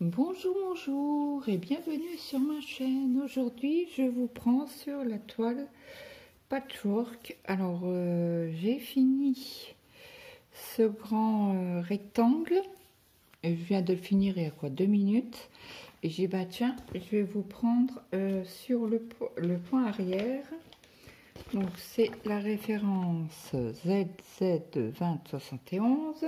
Bonjour, bonjour et bienvenue sur ma chaîne. Aujourd'hui, je vous prends sur la toile patchwork. Alors, j'ai fini ce grand rectangle. Et je viens de le finir il y a quoi, 2 minutes. Et j'ai bah tiens, je vais vous prendre sur le point arrière. Donc, c'est la référence ZZ2071.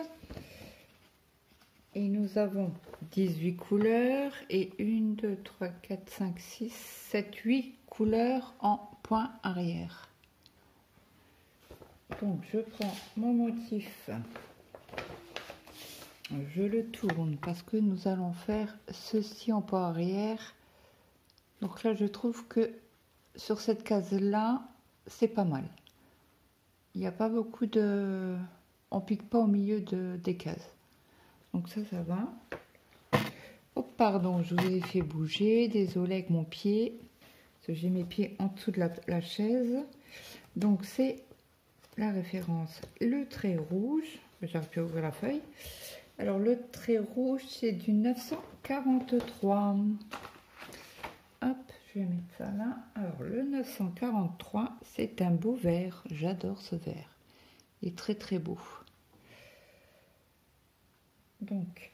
Et nous avons 18 couleurs et 1, 2, 3, 4, 5, 6, 7, 8 couleurs en point arrière. Donc je prends mon motif, je le tourne parce que nous allons faire ceci en point arrière. Donc là je trouve que sur cette case là c'est pas mal. Il n'y a pas beaucoup de... On pique pas au milieu des cases. Donc ça va. Oh pardon, je vous ai fait bouger, désolé avec mon pied, parce que j'ai mes pieds en dessous de la chaise. Donc c'est la référence, le trait rouge, j'arrive plus à ouvrir la feuille. Alors le trait rouge c'est du 943. Hop, je vais mettre ça là. Alors le 943 c'est un beau vert, j'adore ce vert, il est très très beau. Donc,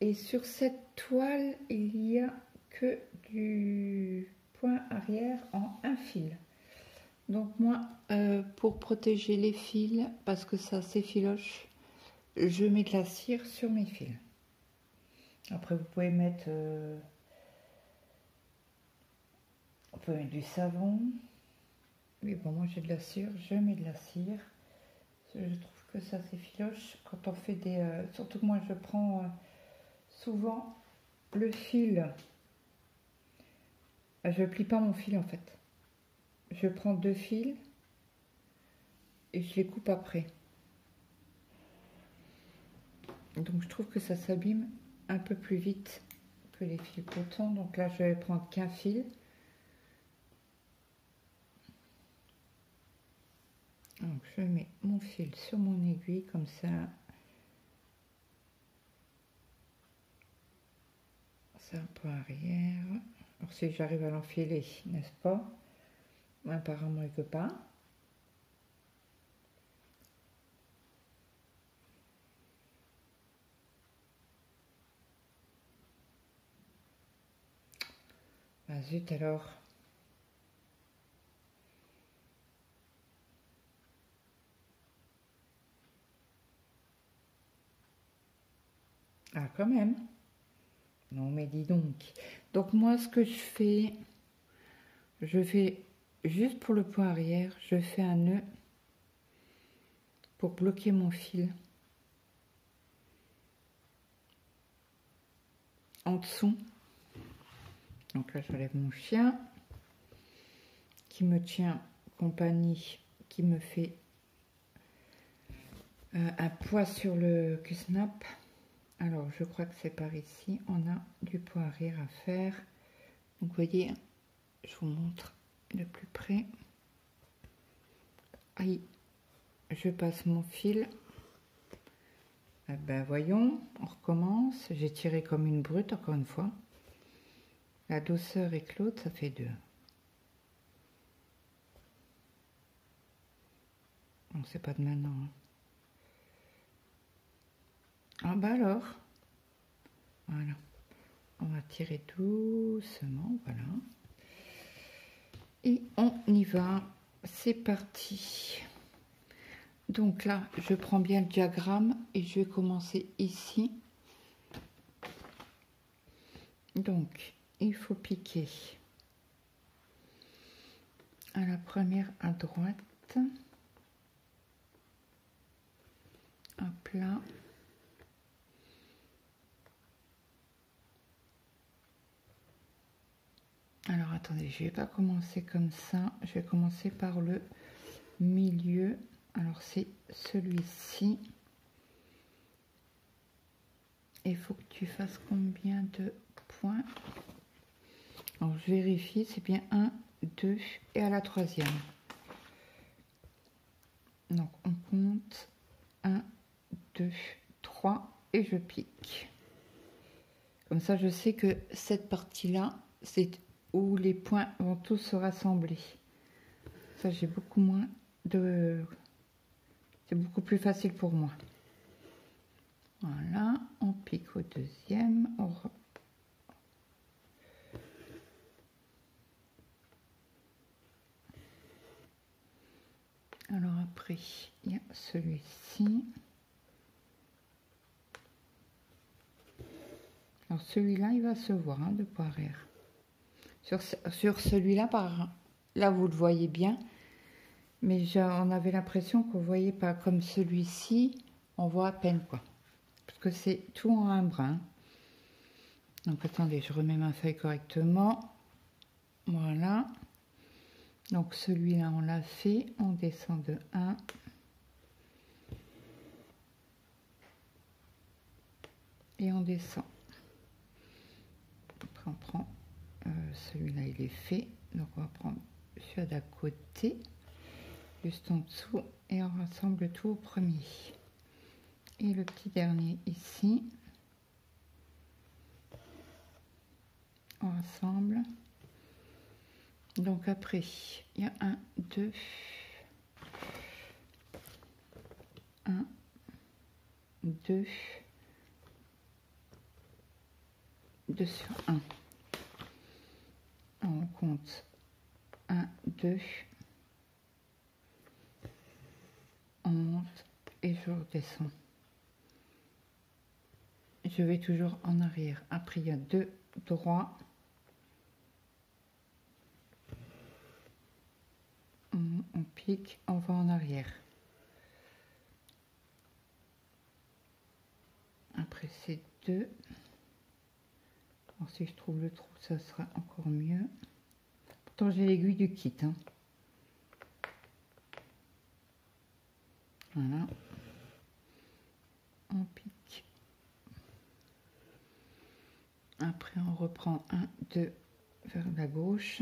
et sur cette toile, il n'y a que du point arrière en un fil. Donc moi, pour protéger les fils, parce que ça s'effiloche, je mets de la cire sur mes fils. Après, vous pouvez mettre, on peut mettre du savon. Mais bon, moi j'ai de la cire, je mets de la cire. Je trouve que ça s'effiloche quand on fait des... surtout que moi je prends... souvent, le fil, je plie pas mon fil en fait. Je prends 2 fils et je les coupe après. Donc je trouve que ça s'abîme un peu plus vite que les fils coton. Donc là, je vais prendre qu'un fil. Donc je mets mon fil sur mon aiguille comme ça. C'est un peu arrière. Alors si j'arrive à l'enfiler, n'est-ce pas? Apparemment il ne peut pas. Ah zut alors. Ah quand même. Non mais dis donc. Donc moi ce que je fais juste pour le point arrière, je fais un nœud pour bloquer mon fil en dessous. Donc là je lève mon chien qui me tient compagnie, qui me fait un poids sur le cul-snap. Alors je crois que c'est par ici, on a du point arrière à faire. Donc vous voyez, je vous montre de plus près. Aïe, je passe mon fil. Eh ben voyons, on recommence. J'ai tiré comme une brute encore une fois. La douceur et Claude, ça fait 2. Bon, c'est pas de maintenant. Hein. Ah bah alors, voilà. On va tirer doucement, voilà. Et on y va. C'est parti. Donc là, je prends bien le diagramme et je vais commencer ici. Donc, il faut piquer à la première à droite. Hop là. Alors attendez, je vais pas commencer comme ça. Je vais commencer par le milieu. Alors c'est celui-ci. Il faut que tu fasses combien de points? Alors je vérifie, c'est bien 1, 2 et à la troisième. Donc on compte 1, 2, 3 et je pique. Comme ça, je sais que cette partie-là, c'est où les points vont tous se rassembler. Ça, j'ai beaucoup moins de... C'est beaucoup plus facile pour moi. Voilà, on pique au deuxième. Alors après, il y a celui-ci. Alors celui-là, il va se voir de poids arrière. Sur celui-là, là, vous le voyez bien. Mais on avait l'impression qu'on ne voyait pas. Comme celui-ci, on voit à peine, quoi. Parce que c'est tout en un brin. Donc attendez, je remets ma feuille correctement. Voilà. Donc celui-là, on l'a fait. On descend de 1. Et on descend. Après, on prend celui-là, il est fait. Donc on va prendre celui d'à côté, juste en dessous. Et on rassemble tout au premier. Et le petit dernier ici. On rassemble. Donc après, il y a 1, 2, 1, 2, 2 sur 1. On compte 1, 2, on monte et je redescends. Je vais toujours en arrière. Après, il y a 2 droits. On pique, on va en arrière. Après, c'est 2. Alors, si je trouve le trou, ça sera encore mieux. Pourtant, j'ai l'aiguille du kit. Hein. Voilà. On pique. Après, on reprend 1, 2 vers la gauche.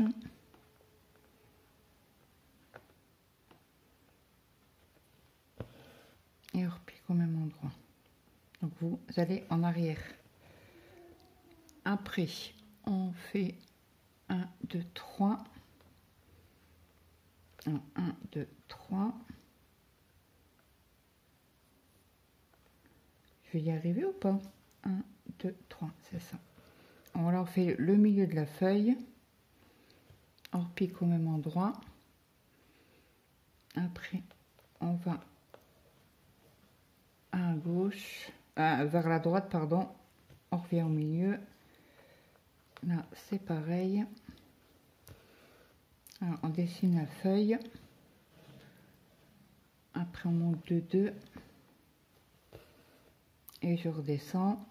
Et on repique au même endroit. Donc vous allez en arrière. Après, on fait 1, 2, 3. 1, 2, 3. Je vais y arriver ou pas? 1, 2, 3, c'est ça. On fait le milieu de la feuille. On repique au même endroit. Après, on va à gauche, vers la droite, pardon. On revient au milieu. Là, c'est pareil. Alors, on dessine la feuille. Après, on monte de 2. Et je redescends.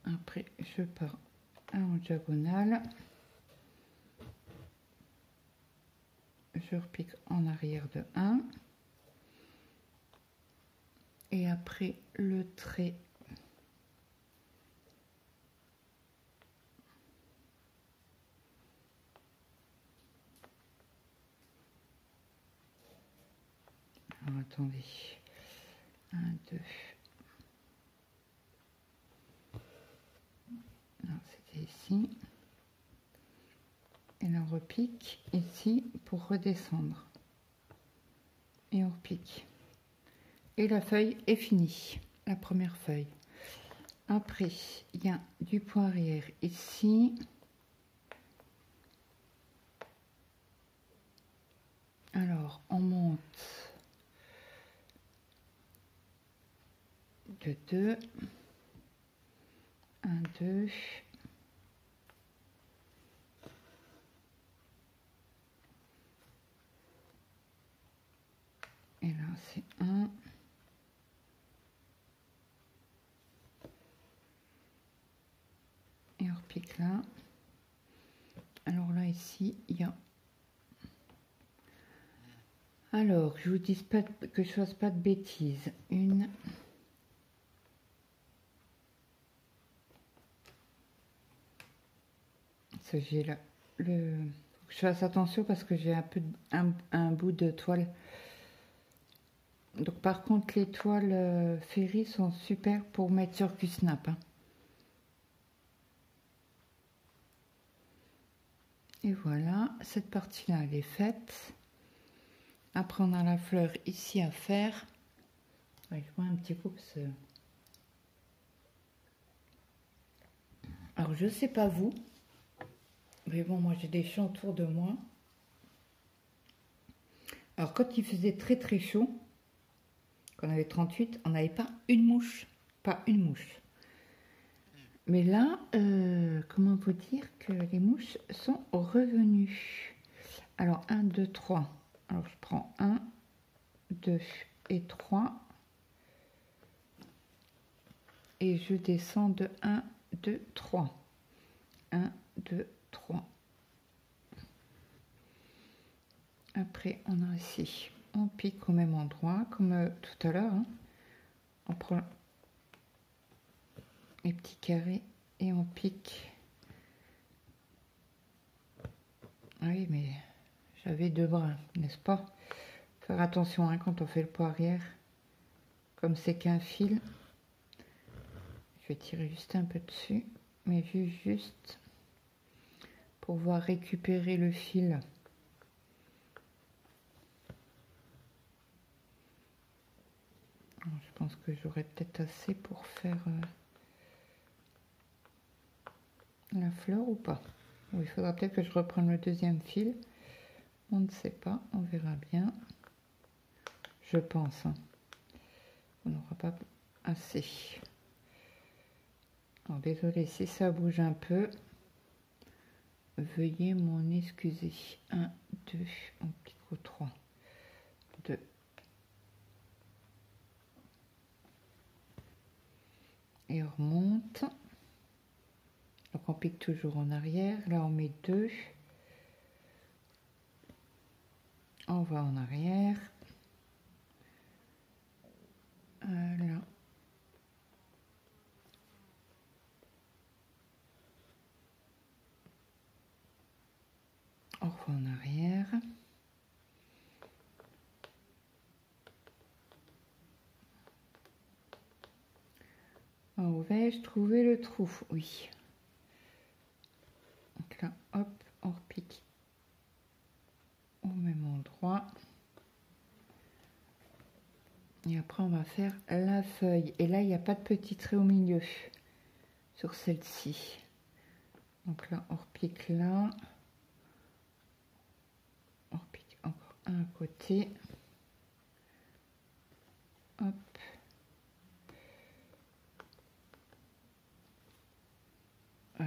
Après, je pars en diagonale. Je repique en arrière de 1. Et après, le trait. Alors, attendez. 1, 2. Non, c'était ici. Et là, on repique ici pour redescendre. Et on repique. Et la feuille est finie. La première feuille. Après, il y a du point arrière ici. Alors, on monte de 2. 1, 2. Et là, c'est 1. Et on repique là. Alors là, ici, il y a... Alors, je vous dis pas que je fasse pas de bêtises. Une... J'ai là le... Faut que je fasse attention parce que j'ai un peu un bout de toile Donc par contre les toiles Ferry sont super pour mettre sur Q-Snap, hein. Et voilà, cette partie là elle est faite. Après on a la fleur ici à faire. Ouais, je vois un petit coup que alors je sais pas vous, mais bon moi j'ai des champs autour de moi. Alors quand il faisait très très chaud, quand on avait 38, on n'avait pas une mouche, pas une mouche. Mais là, comment vous dire que les mouches sont revenues. Alors 1, 2, 3. Alors je prends 1, 2 et 3. Et je descends de 1, 2, 3. 1, 2, 3. Après, on a ici, on pique au même endroit, comme tout à l'heure, hein. On prend les petits carrés et on pique. Ah oui, mais j'avais 2 bras, n'est-ce pas? Faire attention hein, quand on fait le pot arrière. Comme c'est qu'un fil, je vais tirer juste un peu dessus, mais juste pour pouvoir récupérer le fil. Alors, je pense que j'aurai peut-être assez pour faire la fleur ou pas. Oui, il faudra peut-être que je reprenne le deuxième fil. On ne sait pas, on verra bien. Je pense. Hein. On n'aura pas assez. Alors, désolé si ça bouge un peu. Veuillez m'en excuser. 1, 2, on pique au 3. 2. Et on remonte. Donc on pique toujours en arrière. Là on met 2. On va en arrière. Là. On va en arrière. Où vais-je trouver le trou? Oui. Donc là, hop, on repique au même endroit. Et après, on va faire la feuille. Et là, il n'y a pas de petit trait au milieu sur celle-ci. Donc là, on repique là. On repique encore un à côté. Hop.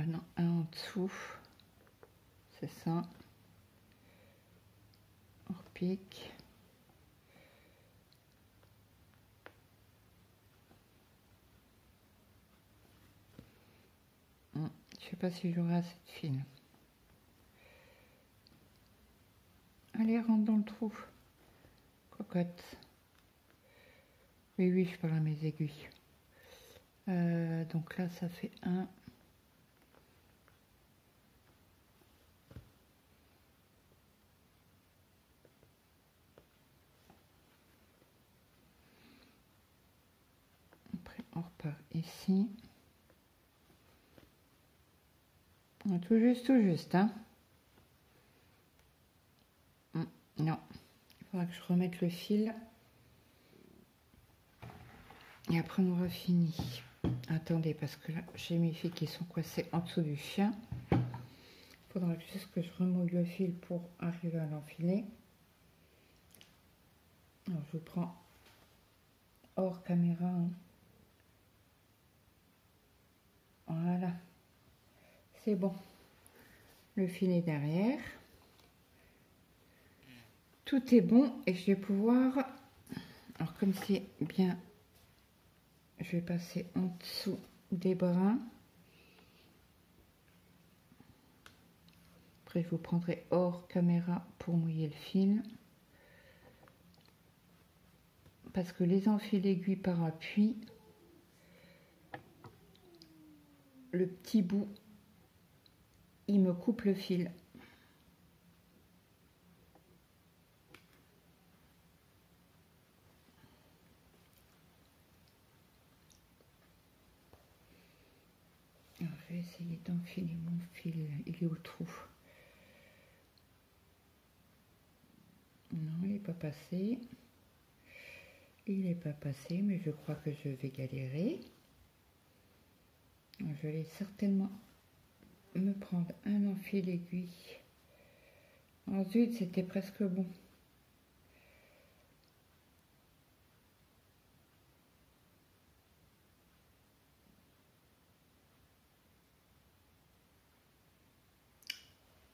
Non, un en dessous. C'est ça. On repique. Je sais pas si j'aurai assez de fil. Allez, rentre dans le trou. Cocotte. Oui, oui, je parle à mes aiguilles. Donc là, ça fait 1. Après, on repart ici. Tout juste, hein. Non, il faudra que je remette le fil. Et après, on aura fini. Attendez, parce que là, j'ai mes fils qui sont coincés en dessous du chien. Il faudra juste que je remouille le fil pour arriver à l'enfiler. Alors, je vous prends hors caméra. Hein. Voilà. C'est bon. Le fil est derrière. Tout est bon et je vais pouvoir... Alors, comme c'est bien... Je vais passer en dessous des brins. Après, je vous prendrai hors caméra pour mouiller le fil. Parce que les enfils aiguilles par appui, le petit bout, il me coupe le fil. je vais essayer d'enfiler mon fil. Il est au trou. Non, il n'est pas passé. Il n'est pas passé, mais je crois que je vais galérer. Je vais certainement me prendre un enfil aiguille. Ensuite, c'était presque bon.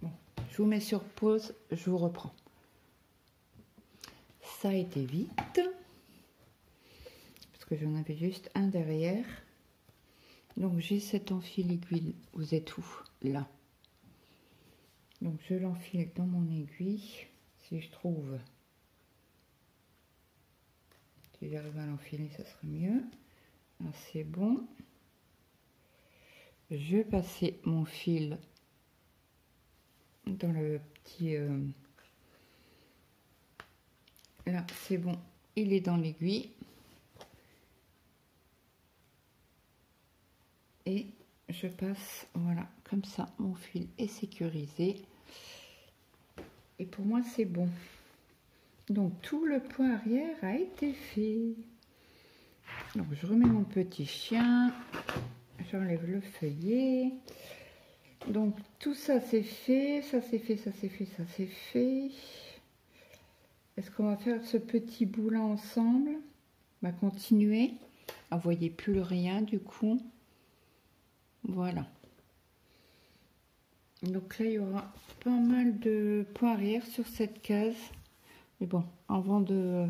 Bon, je vous mets sur pause, je vous reprends. Ça a été vite, parce que j'en avais juste un derrière. Donc j'ai cet enfil aiguille, vous êtes où? Là. Donc je l'enfile dans mon aiguille, si je trouve. Si j'arrive à l'enfiler, ça serait mieux. C'est bon. Je vais passer mon fil dans le petit... Là, c'est bon, il est dans l'aiguille. Et je passe, voilà, comme ça, mon fil est sécurisé. Et pour moi, c'est bon. Donc, tout le point arrière a été fait. Donc, je remets mon petit chien. J'enlève le feuillet. Donc, tout ça, c'est fait. Ça, c'est fait, ça, c'est fait, ça, c'est fait. Est-ce qu'on va faire ce petit bout là ensemble? On va continuer. Vous ne voyez plus rien, du coup. Voilà. Donc là, il y aura pas mal de points arrière sur cette case. Mais bon, avant de...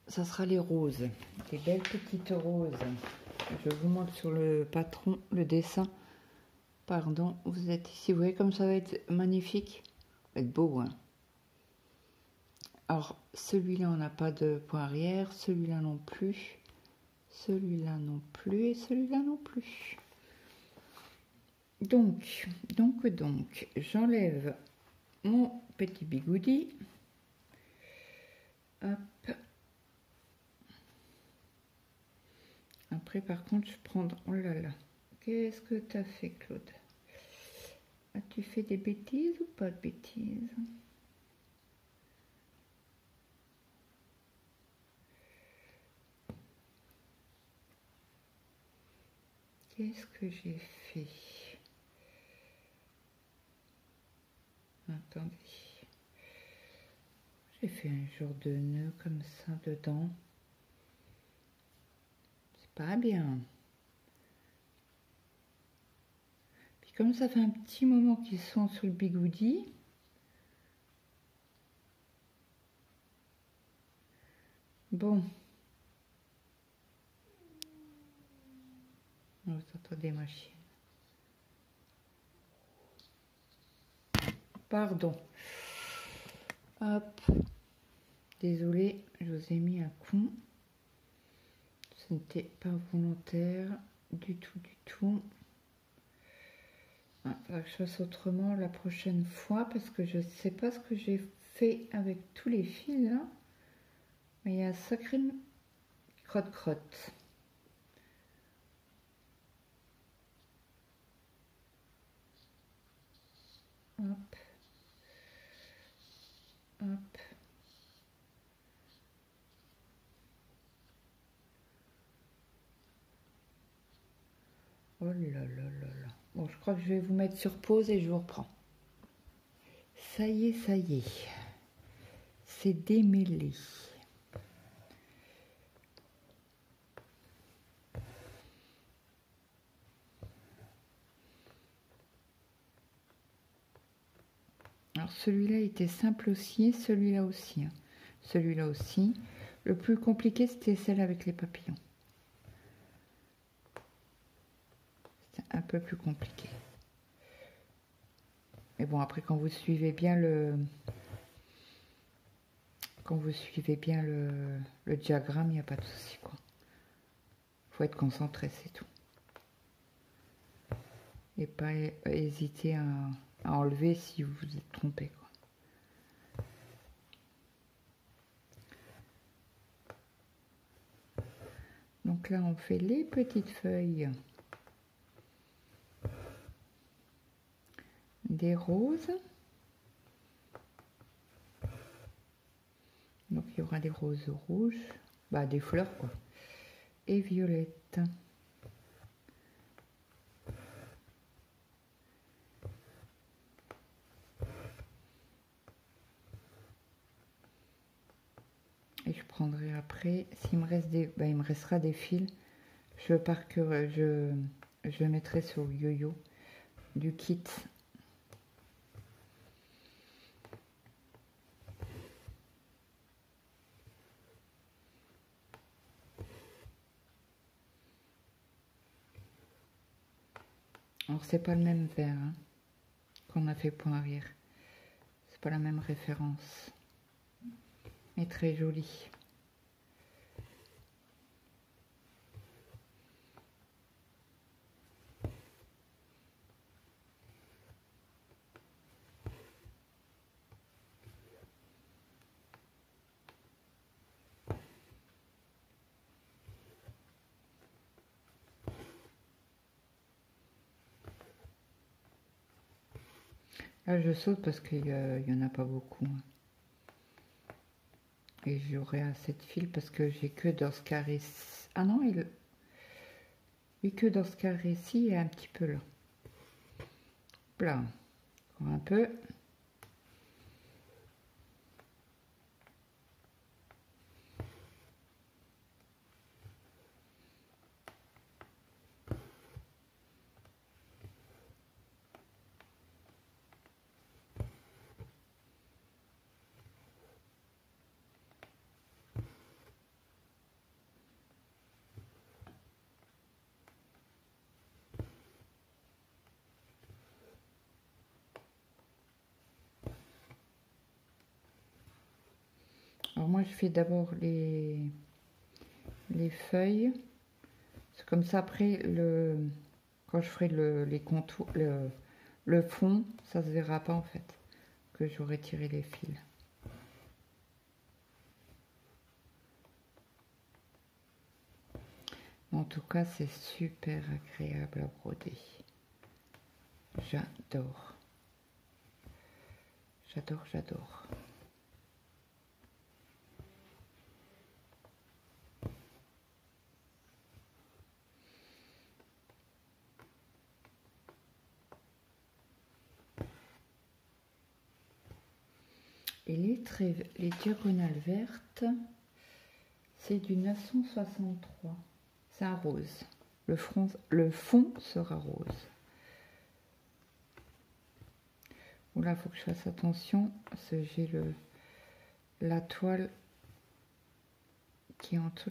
Ça sera les roses. Des belles petites roses. Je vous montre sur le patron, le dessin. Pardon, vous êtes ici. Vous voyez comme ça va être magnifique. Ça va être beau, hein. Alors, celui-là, on n'a pas de point arrière. Celui-là non plus. Celui-là non plus. Et celui-là non plus. Donc, j'enlève mon petit bigoudi. Hop. Après, par contre, je prends... Oh là là. Qu'est-ce que tu as fait, Claude? As-tu fait des bêtises ou pas de bêtises? Qu'est-ce que j'ai fait? Attendez. J'ai fait un genre de nœud comme ça dedans. C'est pas bien. Puis comme ça fait un petit moment qu'ils sont sur le bigoudi. Bon. Vous entendez ma chienne. Pardon. Hop. Désolée, je vous ai mis un coup. Ce n'était pas volontaire du tout, du tout. Il faudra que je fasse autrement la prochaine fois parce que je ne sais pas ce que j'ai fait avec tous les fils là. Mais il y a un sacré crotte-crotte. Hop. Hop. Oh là là là là. Bon, je crois que je vais vous mettre sur pause et je vous reprends. Ça y est, ça y est. C'est démêlé. Alors celui-là était simple aussi, celui-là aussi. Hein. Celui-là aussi. Le plus compliqué, c'était celle avec les papillons. C'est un peu plus compliqué. Mais bon, après, quand vous suivez bien le... Quand vous suivez bien le diagramme, il n'y a pas de souci, quoi. Il faut être concentré, c'est tout. Et pas hésiter à enlever si vous vous êtes trompé, quoi. Donc Donc là, on fait les petites feuilles des roses. Donc il y aura des roses rouges, bah des fleurs quoi, et violettes. Et je prendrai après, s'il me reste des, bah, il me restera des fils, je mettrai sur le yo-yo du kit. Alors c'est pas le même vert hein, qu'on a fait point arrière, c'est pas la même référence, mais très joli. Là je saute parce qu'il y en a pas beaucoup. Hein. Et j'aurai assez de fil parce que j'ai que dans ce carré. Ah non, oui, que dans ce carré-ci et un petit peu là. Là, encore un peu. Alors moi, je fais d'abord les feuilles. C'est comme ça, après, quand je ferai les contours, le fond, ça se verra pas en fait, que j'aurai tiré les fils. En tout cas, c'est super agréable à broder. J'adore. J'adore, j'adore. Et les diagonales vertes, c'est du 963. C'est un rose. Le fond sera rose. Là, il faut que je fasse attention parce que j'ai la toile qui est en dessous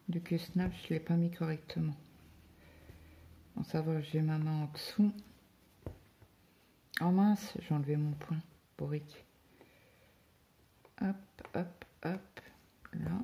du Q-Snap, je ne l'ai pas mis correctement. Bon, ça va, j'ai ma main en dessous. Oh mince, j'ai enlevé mon point, Boric. Hop, hop, hop, là.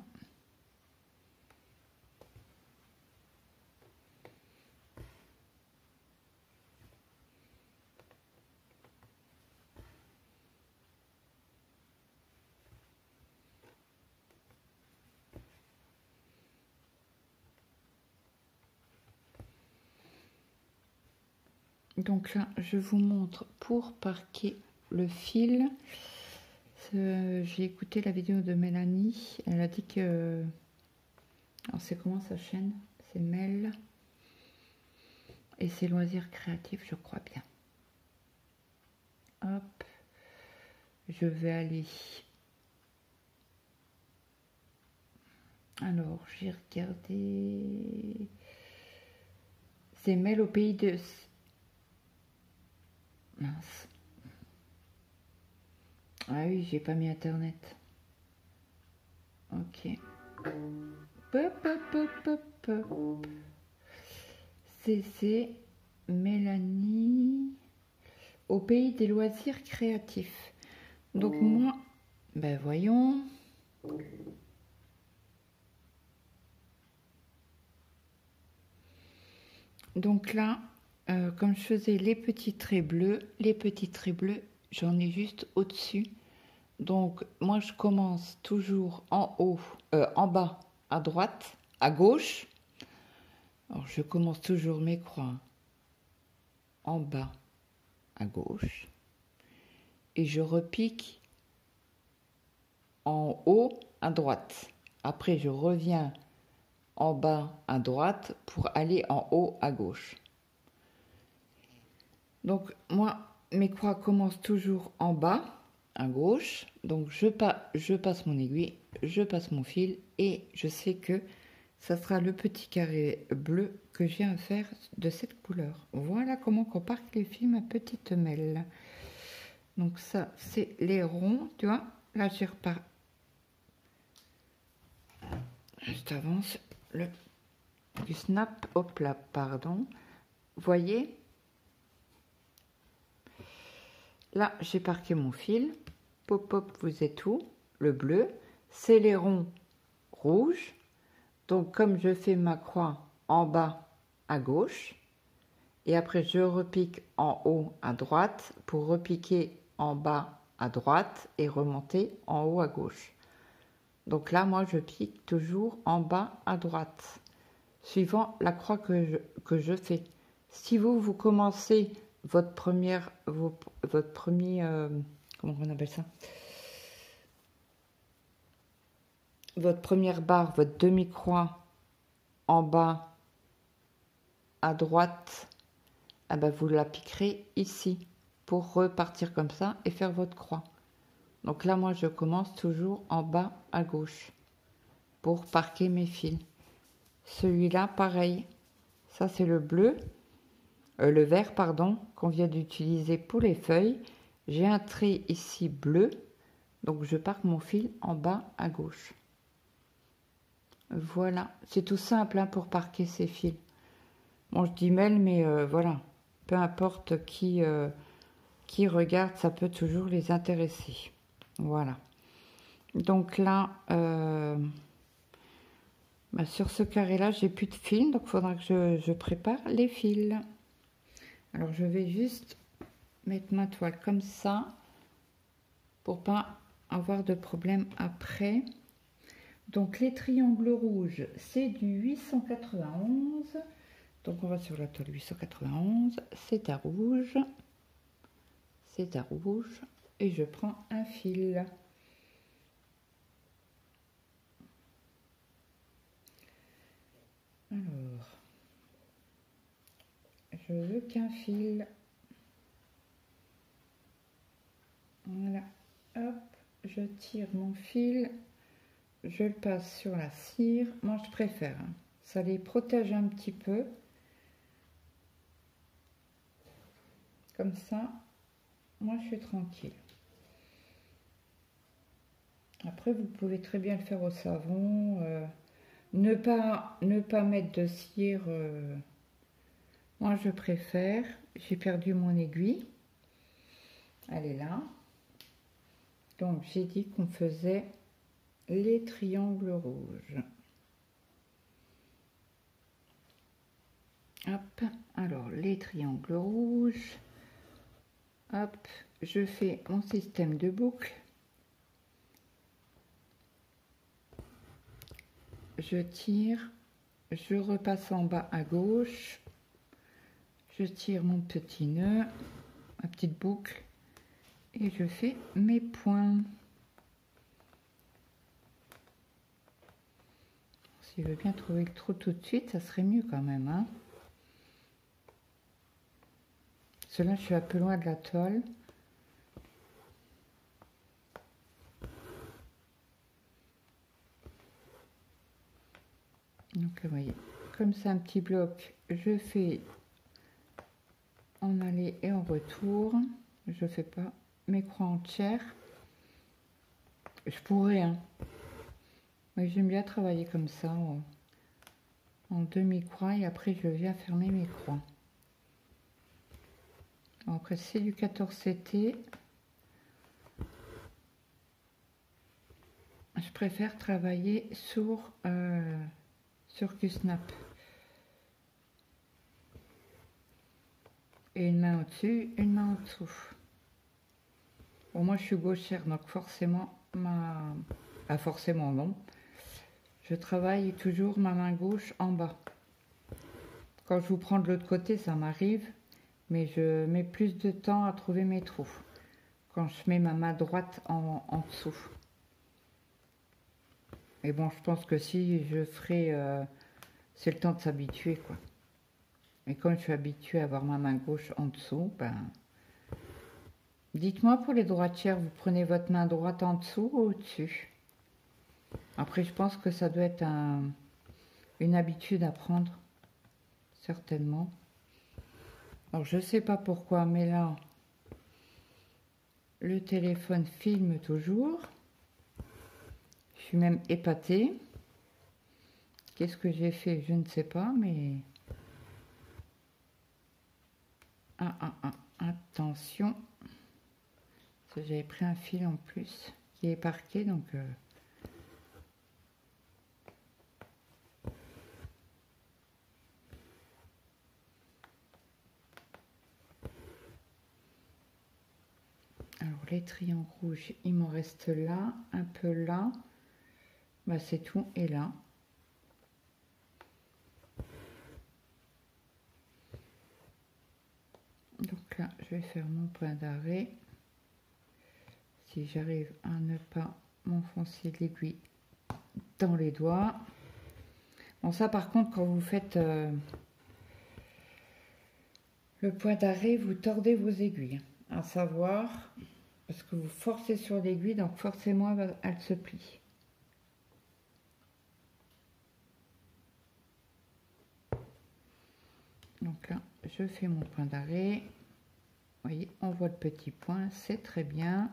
Donc là, je vous montre pour parquer le fil. J'ai écouté la vidéo de Mélanie. Elle a dit que... Alors c'est comment sa chaîne? C'est Mel. Et c'est loisirs créatifs, je crois bien. Hop. Je vais aller... Alors, j'ai regardé... C'est Mel au pays de... Mince. Ah oui, j'ai pas mis internet. Ok. Pop, pop, pop, pop. C'est Mélanie au pays des loisirs créatifs. Donc moi, ben voyons. Donc là, comme je faisais les petits traits bleus, j'en ai juste au-dessus. Donc moi, je commence toujours en haut, en bas à droite, à gauche. Alors je commence toujours mes croix en bas à gauche et je repique en haut à droite. Après je reviens en bas à droite pour aller en haut à gauche. Donc moi mes croix commencent toujours en bas à gauche, donc je passe mon aiguille, je passe mon fil et je sais que ça sera le petit carré bleu que je viens de faire de cette couleur. Voilà comment on parque les fils, ma petite mêle. Donc ça c'est les ronds, tu vois, là j'ai reparti. Juste avance le du snap, hop là, pardon. Voyez, là j'ai parqué mon fil. Pop pop, vous êtes où? Le bleu, c'est les ronds rouges. Donc comme je fais ma croix en bas à gauche, et après je repique en haut à droite pour repiquer en bas à droite et remonter en haut à gauche. Donc là moi je pique toujours en bas à droite, suivant la croix que je fais. Si vous commencez votre premier, comment on appelle ça? Votre première barre, votre demi-croix en bas à droite, ah ben vous la piquerez ici pour repartir comme ça et faire votre croix. Donc là, moi, je commence toujours en bas à gauche pour parquer mes fils. Celui-là, pareil. Ça, c'est le bleu, le vert, pardon, qu'on vient d'utiliser pour les feuilles. J'ai un trait ici bleu, donc je parque mon fil en bas à gauche. Voilà, c'est tout simple hein, pour parquer ces fils. Bon, je dis mêle, mais voilà, peu importe qui regarde, ça peut toujours les intéresser. Voilà. Donc là, sur ce carré-là, j'ai plus de fil, donc il faudra que je prépare les fils. Alors, je vais juste mettre ma toile comme ça pour pas avoir de problème après. Donc, les triangles rouges, c'est du 891. Donc, on va sur la toile 891. C'est à rouge. C'est à rouge. Et je prends un fil. Alors, je veux qu'un fil. Voilà. Hop, je tire mon fil. Je le passe sur la cire. Moi, je préfère. Hein. Ça les protège un petit peu. Comme ça, moi, je suis tranquille. Après, vous pouvez très bien le faire au savon. Ne pas mettre de cire. Moi, je préfère. J'ai perdu mon aiguille. Elle est là. Donc, j'ai dit qu'on faisait les triangles rouges. Hop, alors les triangles rouges. Hop, je fais mon système de boucle. Je tire, je repasse en bas à gauche. Je tire mon petit nœud, ma petite boucle, et je fais mes points. Si je veux bien trouver le trou tout de suite, ça serait mieux quand même. Hein. Parce que là, je suis un peu loin de la toile. Donc, vous voyez, comme c'est un petit bloc, je fais en aller et en retour. Je fais pas mes croix entières. Je pourrais, hein. Mais j'aime bien travailler comme ça, en demi-croix, et après je viens fermer mes croix. Bon, après c'est du 14 CT. Je préfère travailler sur Q-Snap. Et une main au-dessus, une main en dessous. Bon, moi je suis gauchère, donc forcément, forcément non. Je travaille toujours ma main gauche en bas. Quand je vous prends de l'autre côté, ça m'arrive, mais je mets plus de temps à trouver mes trous. Quand je mets ma main droite en dessous. Et bon, je pense que si je ferai... c'est le temps de s'habituer, quoi. Et comme je suis habituée à avoir ma main gauche en dessous, ben... Dites-moi pour les droitières, vous prenez votre main droite en dessous ou au-dessus? Après, je pense que ça doit être une habitude à prendre. Certainement. Alors, je sais pas pourquoi, mais là, le téléphone filme toujours. Je suis même épatée. Qu'est-ce que j'ai fait? Je ne sais pas, mais... Attention. Parce que j'avais pris un fil en plus qui est parqué, donc... Alors, les triangles rouges, il m'en reste là, un peu là. Bah, c'est tout, et là. Donc là, je vais faire mon point d'arrêt. Si j'arrive à ne pas m'enfoncer l'aiguille dans les doigts. Bon, ça par contre, quand vous faites le point d'arrêt, vous tordez vos aiguilles. À savoir, parce que vous forcez sur l'aiguille, donc forcément, elle se plie. Donc là, je fais mon point d'arrêt. Vous voyez, on voit le petit point, c'est très bien.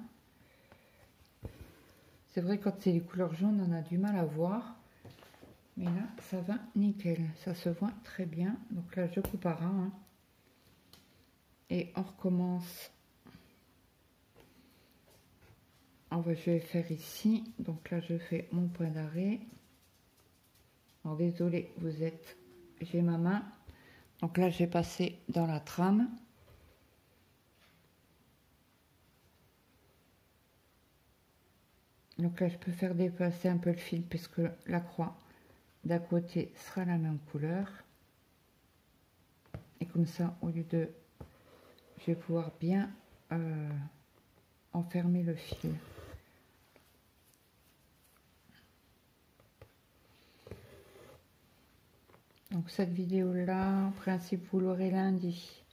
C'est vrai, quand c'est les couleurs jaunes, on a du mal à voir. Mais là, ça va nickel. Ça se voit très bien. Donc là, je coupe à ras. Hein. Et on recommence. Je vais faire ici. Donc là, je fais mon point d'arrêt. Alors, désolé, j'ai ma main. Donc là, j'ai passé dans la trame. Donc là, je peux faire dépasser un peu le fil puisque la croix d'à côté sera la même couleur. Et comme ça, au lieu de... Je vais pouvoir bien enfermer le fil. Donc cette vidéo-là, en principe, vous l'aurez lundi.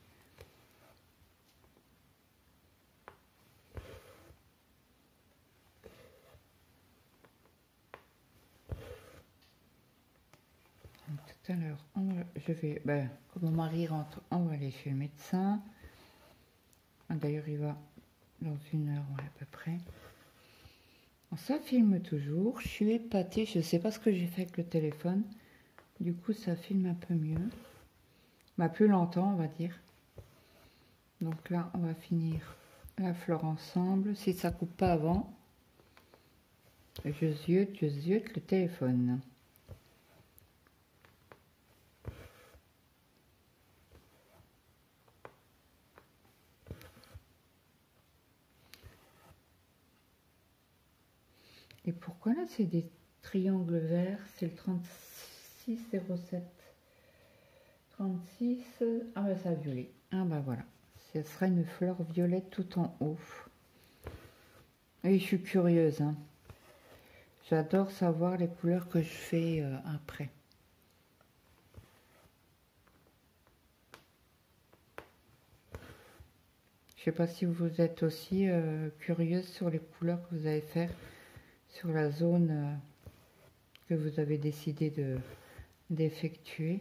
Tout à l'heure, je vais, quand mon mari rentre, on va aller chez le médecin. D'ailleurs, il va dans 1 heure, ouais, à peu près. Bon, ça filme toujours. Je suis épatée. Je ne sais pas ce que j'ai fait avec le téléphone. Du coup, ça filme un peu mieux. Plus longtemps, on va dire. Donc là, on va finir la fleur ensemble. Si ça coupe pas avant, je ziote le téléphone. Et pourquoi là, c'est des triangles verts? C'est le 3607. 36... Ah bah ça a violet. Ah bah voilà. Ce sera une fleur violette tout en haut. Et je suis curieuse. Hein. J'adore savoir les couleurs que je fais après. Je sais pas si vous êtes aussi curieuse sur les couleurs que vous allez faire sur la zone que vous avez décidé d'effectuer.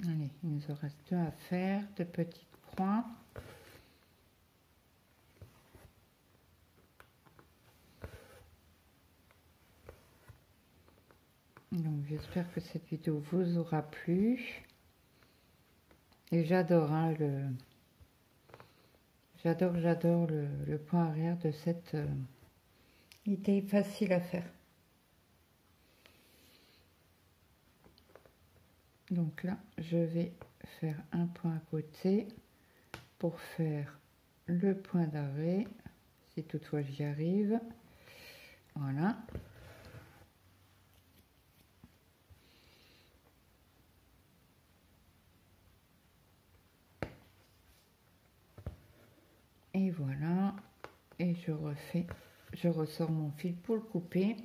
Allez, il nous en reste 2 à faire, 2 petites croix. Donc j'espère que cette vidéo vous aura plu. Et j'adore, hein, J'adore le point arrière de cette... il était facile à faire. Donc là, je vais faire un point à côté pour faire le point d'arrêt, si toutefois j'y arrive. Voilà. Et voilà. Et je ressors mon fil pour le couper.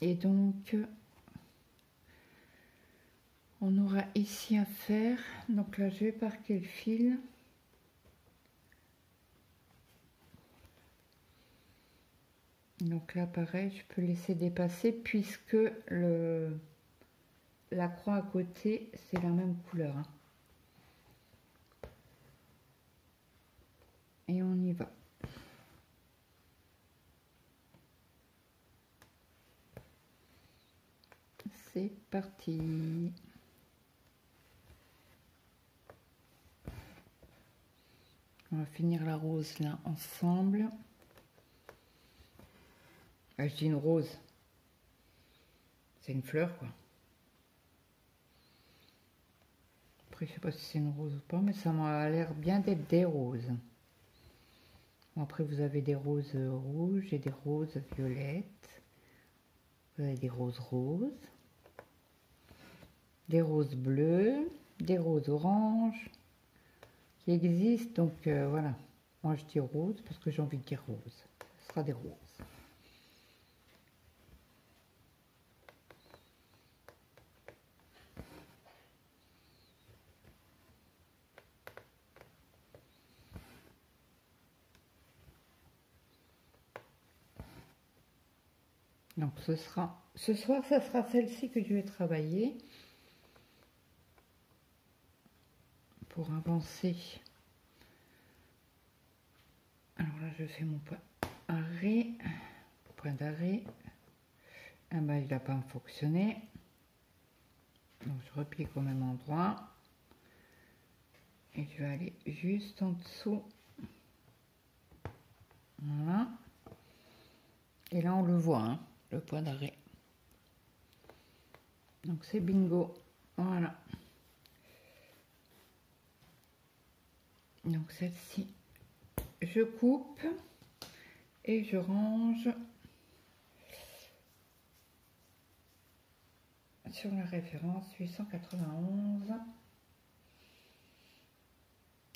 Et donc, on aura ici à faire. Donc là, je vais parquer le fil. Donc là, pareil, je peux laisser dépasser puisque la croix à côté, c'est la même couleur. Hein. Et on y va. C'est parti. On va finir la rose là ensemble. Je dis une rose. C'est une fleur quoi. Après je sais pas si c'est une rose ou pas, mais ça m'a l'air bien d'être des roses. Bon, après vous avez des roses rouges et des roses violettes. Vous avez des roses roses. Des roses bleues. Des roses oranges. Qui existent, donc voilà. Moi je dis rose parce que j'ai envie de dire rose. Ce sera des roses. Donc ce soir, ça sera celle-ci que je vais travailler pour avancer. Alors là, je fais mon point d'arrêt. Ah ben, il n'a pas fonctionné. Donc je replie au même endroit. Et je vais aller juste en dessous. Voilà. Et là, on le voit, hein, le point d'arrêt. Donc c'est bingo. Voilà. Donc celle-ci, je coupe et je range sur la référence 891.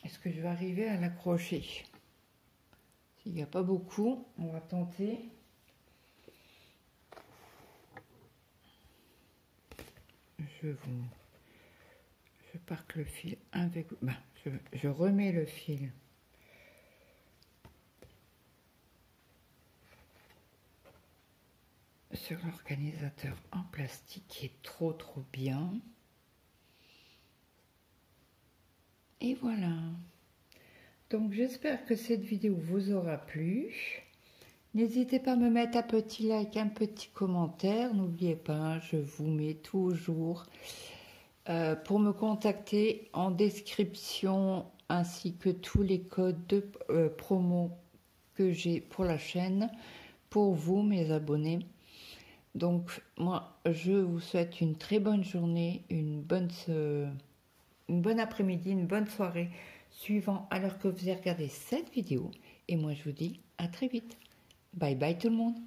Est-ce que je vais arriver à l'accrocher? S'il n'y a pas beaucoup, on va tenter. Je parque le fil avec... Ben, je remets le fil sur l'organisateur en plastique qui est trop bien. Et voilà. Donc j'espère que cette vidéo vous aura plu. N'hésitez pas à me mettre un petit like, un petit commentaire. N'oubliez pas, je vous mets toujours pour me contacter en description ainsi que tous les codes de promo que j'ai pour la chaîne, pour vous mes abonnés. Donc moi je vous souhaite une très bonne journée, une bonne après-midi, une bonne soirée, suivant à l'heure que vous avez regardé cette vidéo. Et moi je vous dis à très vite. Bye bye tout le monde.